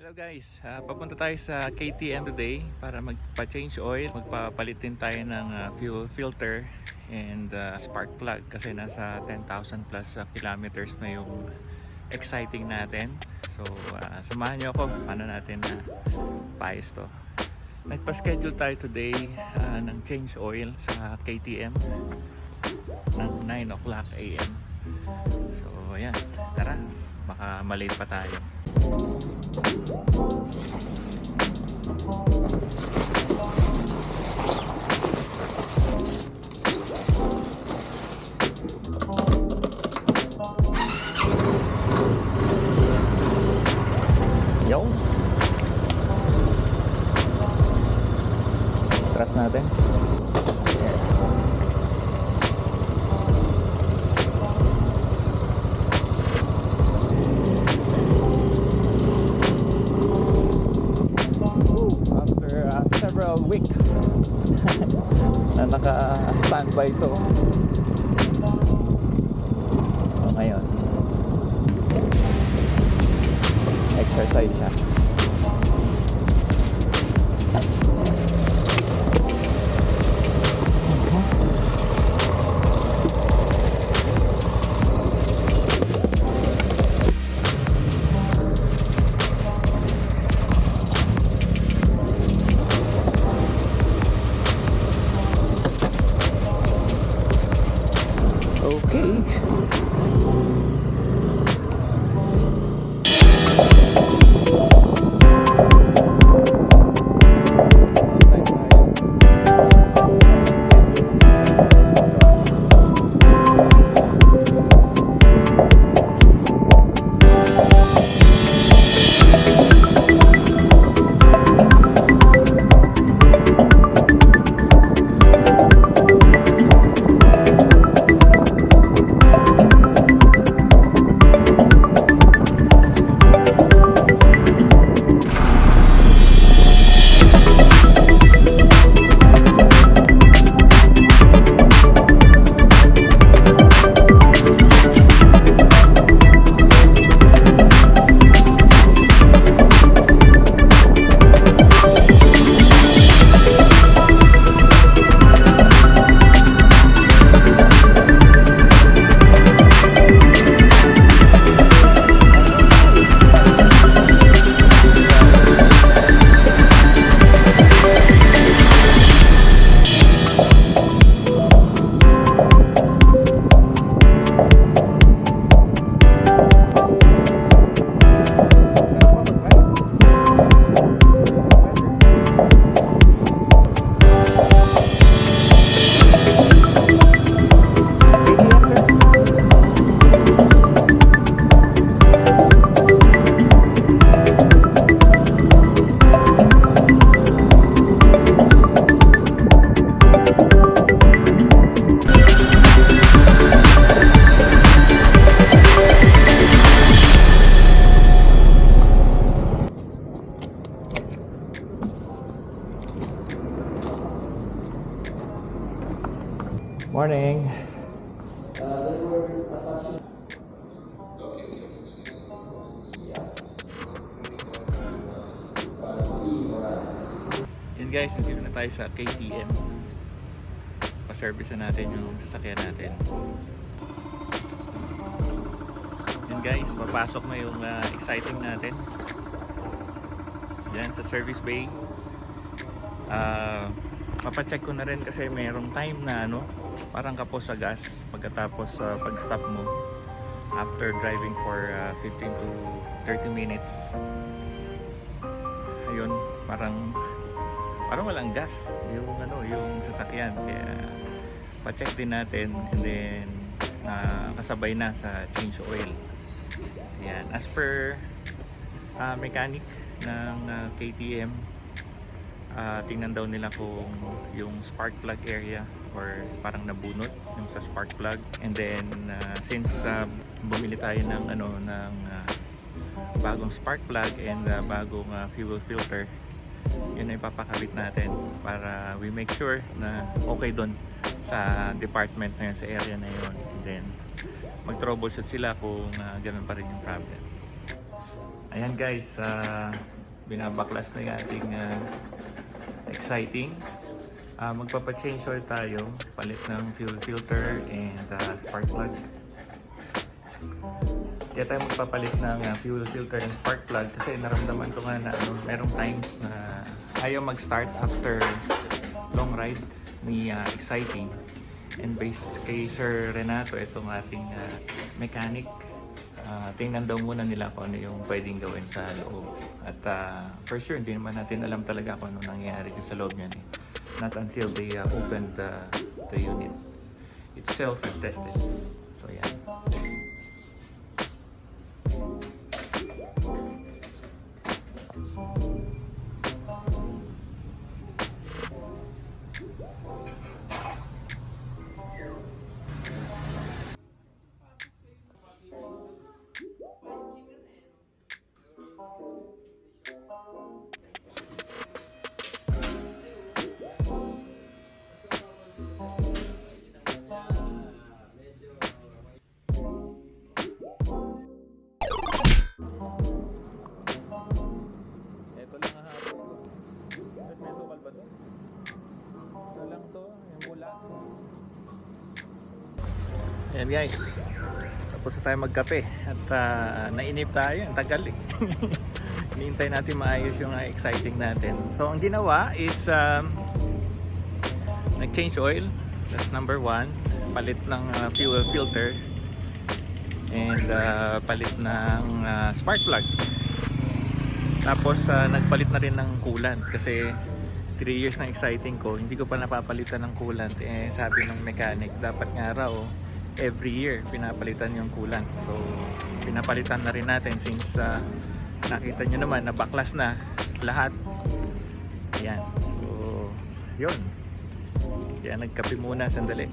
Hello guys, papunta tayo sa KTM today para magpa-change oil, magpapalit din tayo ng fuel filter and spark plug kasi nasa 10,000 plus kilometers na yung exciting natin. So samahan nyo ako paano natin paayos to. Nagpa-schedule tayo today ng change oil sa KTM ng 9 o'clock AM. So ayan, tara, baka malate pa tayo. Yo. Trust natin. Several weeks na naka-standby to. Ngayon exercise siya. Morning. Yan guys, nandito na tayo sa KTM. Pa-service na natin yung sasakyan natin. Yan guys, papasok na yung exciting natin. Yan sa service bay. Papacheck ko na rin kasi mayroong time na parang kapos sa gas pagkatapos pag-stop mo after driving for 15 to 30 minutes. Ayun, parang walang gas yung sasakyan, kaya pa-check din natin and then kasabay na sa change oil. Ayan, as per mechanic ng KTM, tingnan daw nila kung yung spark plug area or parang nabunot yung sa spark plug, and then since bumili tayo ng bagong spark plug and bagong fuel filter, yun ay papakabit natin para we make sure na okay doon sa department na yun, sa area na yun, and then mag troubleshoot sila kung ganun pa rin yung problem. Ayan guys, binabaklas na yung ating exciting. Magpapa-change oil tayo, palit ng fuel filter and spark plug. Kaya tayo magpapalit ng fuel filter and spark plug kasi naramdaman ko nga na merong times na ayaw mag-start after long ride ni exciting. And based kay Sir Renato, itong ating mechanic, tingnan daw muna nila kung ano yung pwedeng gawin sa loob. At for sure, hindi naman natin alam talaga kung ano nangyayari sa loob niyan. Not until they opened the unit itself and tested. So yeah. Ayan guys, tapos na tayo magkape at nainip tayo, ang tagal eh. Hinihintay natin maayos yung exciting natin. So ang ginawa is nag-change oil, that's number 1. Palit ng fuel filter and palit ng spark plug. Tapos nagpalit na rin ng coolant kasi 3 years na exciting ko, hindi ko pa napapalitan ng coolant. Eh sabi ng mechanic, dapat nga raw every year pinapalitan yung coolant. So pinapalitan na rin natin since nakita nyo naman na baklas na lahat. Ayan, so yun, kaya nagkape muna sandali.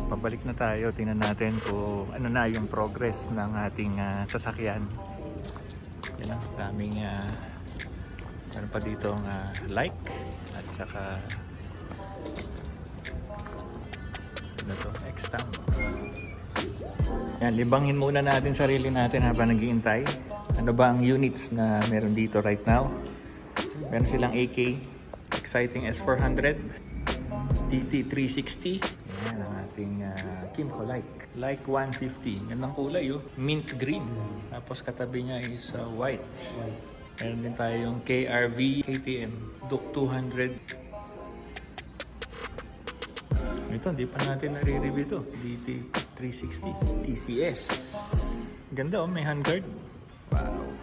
Pabalik na tayo, tingnan natin kung ano na yung progress ng ating sasakyan. Yan ang daming meron pa dito like at saka ano to, X-Tank. Yan, libangin muna natin sarili natin habang naghihintay. Ano ba ang units na meron dito right now? Meron silang AK Exciting S400, DT360. Yan ang ating Kimco like 150. Yan ang kulay, mint green. Tapos katabi niya is white. Meron din tayong KRV KTM Duke 200. Ito, hindi pa natin nare-review ito. DT360 TCS. Ganda may handguard. Wow.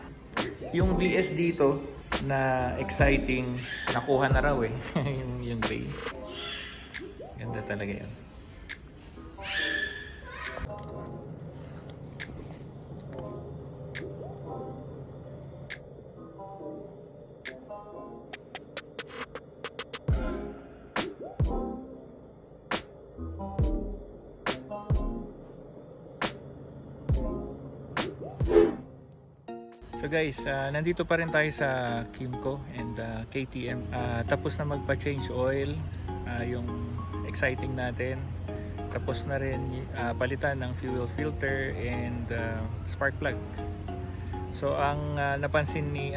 Yung VS dito na exciting, nakuha na raw yung gray. Ganda talaga yan. So guys, nandito pa rin tayo sa Kimco and KTM. Tapos na magpa-change oil yung exciting natin. Tapos na rin palitan ng fuel filter and spark plug. So ang napansin ni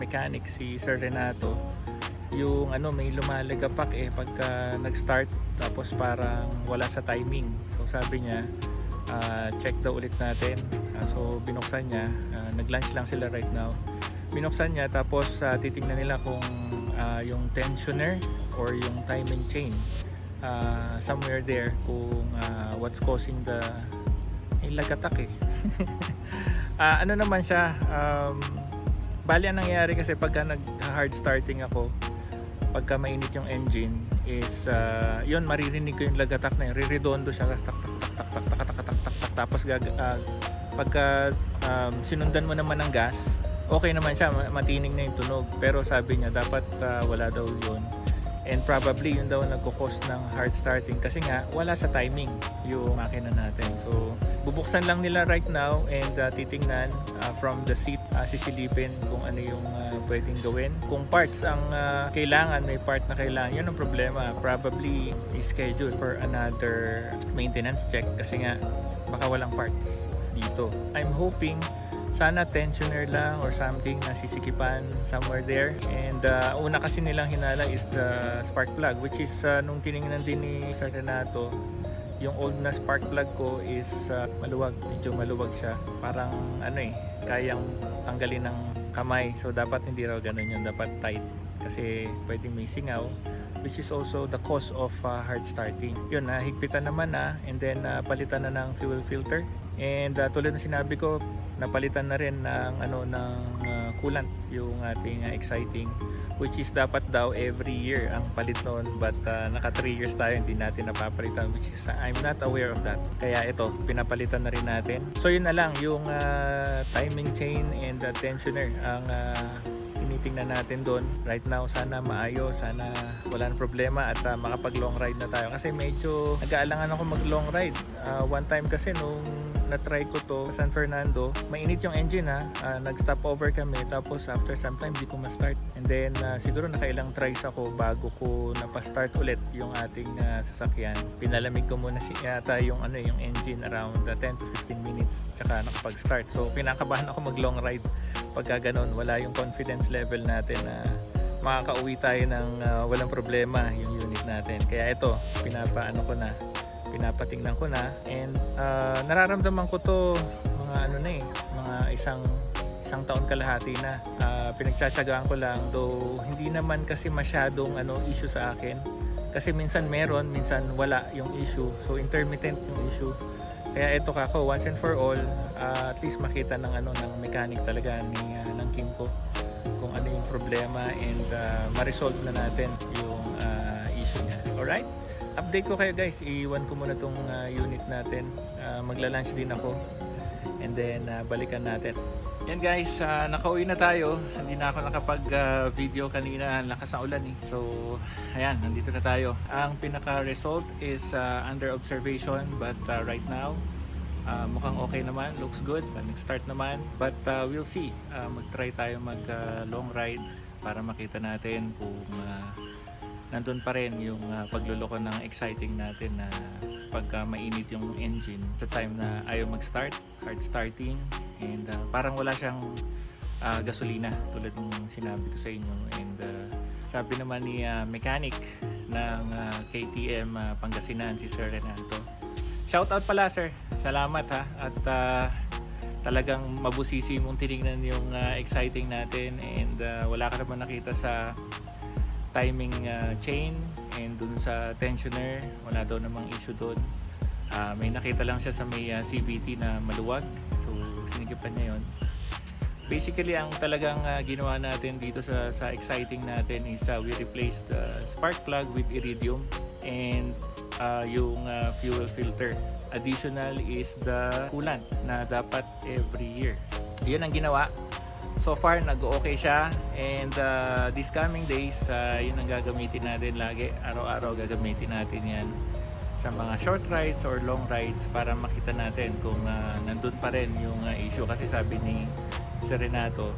mechanic si Sir Renato, yung may lumalagapak pagka nag-start tapos parang wala sa timing. So sabi niya, check daw ulit natin. So binuksan niya, nag-lunch lang sila right now. Binuksan niya tapos titingnan nila kung yung tensioner or yung timing chain somewhere there kung what's causing the lagatak ano naman siya, bali ang nangyayari kasi pagka nag-hard starting ako, pagka mainit yung engine is yun, maririnig ko yung lagatak na yun, riredondo siya, tak tak tak tak tak tak tak tak tak, tapos pagka sinundan mo naman ng gas, okay naman siya, matining na yung tunog, pero sabi niya dapat wala daw yun, and probably yun daw nagko-cause ng hard starting kasi nga wala sa timing yung makina natin. So bubuksan lang nila right now and titingnan from the seat, sisilipin kung ano yung pwedeng gawin. Kung parts ang kailangan, may part na kailangan, yun ang problema. Probably i-schedule for another maintenance check kasi nga baka walang parts dito. to. I'm hoping sana tensioner lang or something na sisikipan somewhere there. And una kasi nilang hinala is the spark plug, which is nung tiningnan din ni Sir Renato, yung old na spark plug ko is maluwag, medyo maluwag siya. Parang kayang tanggalin ng kamay. So dapat hindi raw ganun yun, dapat tight. Kasi pwedeng may singaw, which is also the cause of hard starting. Yun, higpitan naman and then palitan na ng fuel filter. And tulad ng sinabi ko, napalitan na rin ng coolant yung ating exciting, which is dapat daw every year ang palit noon, but naka 3 years tayo hindi natin napapalitan, which is I'm not aware of that. Kaya ito, pinapalitan na rin natin. So yun na lang, yung timing chain and tensioner ang tinitingnan natin doon. Right now, sana maayos, sana wala nang problema at makapag long ride na tayo. Kasi medyo nag-aalangan ako mag long ride. One time kasi nung na-try ko to sa San Fernando, mainit yung engine nag-stop over kami, tapos after some time di ko ma-start. And then siguro nakailang tries ako bago ko napastart ulit yung ating sasakyan. Pinalamig ko muna yata yung engine around 10 to 15 minutes tsaka nakapag-start. So pinakabahan ako mag long ride pagka ganun, wala yung confidence level natin na makakauwi tayo ng walang problema yung unit natin. Kaya ito, pinapatingnan ko na, and nararamdaman ko to mga isang taon kalahati na. Pinagtsatsagaan ko lang, though hindi naman kasi masyadong issue sa akin, kasi minsan meron, minsan wala yung issue, so intermittent yung issue. Kaya ito kako, once and for all, at least makita ng mechanic talaga ng Kimco kung ano yung problema, and ma-resolve na natin yung issue niya. Alright? Update ko kayo guys, iwan ko muna tong unit natin. Magla-lunch din ako, and then balikan natin. Yan guys, nakauwi na tayo. Hindi na ako nakapag-video kanina, lakas ng ulan So ayan, nandito na tayo. Ang pinaka-result is under observation, but right now mukhang okay naman, looks good. Nag-start naman, but we'll see. Mag-try tayo mag-long ride para makita natin kung nandun pa rin yung pagluloko ng exciting natin na pagka mainit yung engine sa time na ayaw mag-start, hard starting, and parang wala siyang gasolina tulad ng sinabi ko sa inyo. And sabi naman ni mechanic ng KTM Pangasinan, si Sir Renato, shout out pala sir, salamat at talagang mabusisi mong tinignan yung exciting natin, and wala ka naman nakita sa timing chain and dun sa tensioner, wala daw namang issue dun. May nakita lang siya sa may CVT na maluwag, so sinigipan niya yon. Basically ang talagang ginawa natin dito sa exciting natin is we replaced the spark plug with iridium and yung fuel filter. Additional is the coolant na dapat every year. Yun ang ginawa. So far nag-okay siya, and these coming days yun ang gagamitin natin lagi, araw-araw gagamitin natin yan sa mga short rides or long rides para makita natin kung nandun pa rin yung issue. Kasi sabi ni Sir Renato,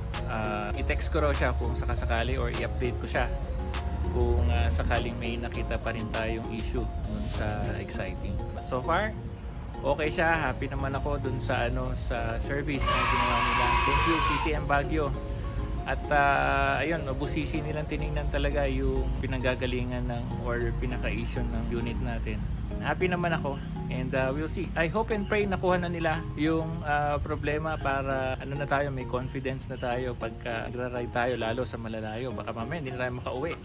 i-text ko raw siya kung sakasakali or i-update ko siya kung sakaling may nakita pa rin tayong issue dun sa exciting. But so far okay siya, happy naman ako dun sa sa service na ginawa nila. Thank you KTM Baguio. At ayun, mabusisi nilang tiningnan talaga yung pinanggagalingan or pinaka-issue ng unit natin. Happy naman ako, and we'll see. I hope and pray nakuha na nila yung problema para na tayo, may confidence na tayo pagka nagra-ride tayo, lalo sa malalayo. Baka mamaya hindi na tayo makauwi.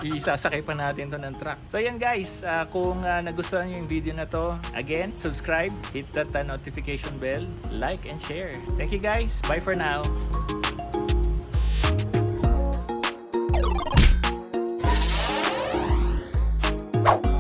Isasakay pa natin to ng truck. So yan guys, kung nagustuhan nyo yung video na to, again, subscribe, hit that notification bell, like and share. Thank you guys, bye for now. Bye.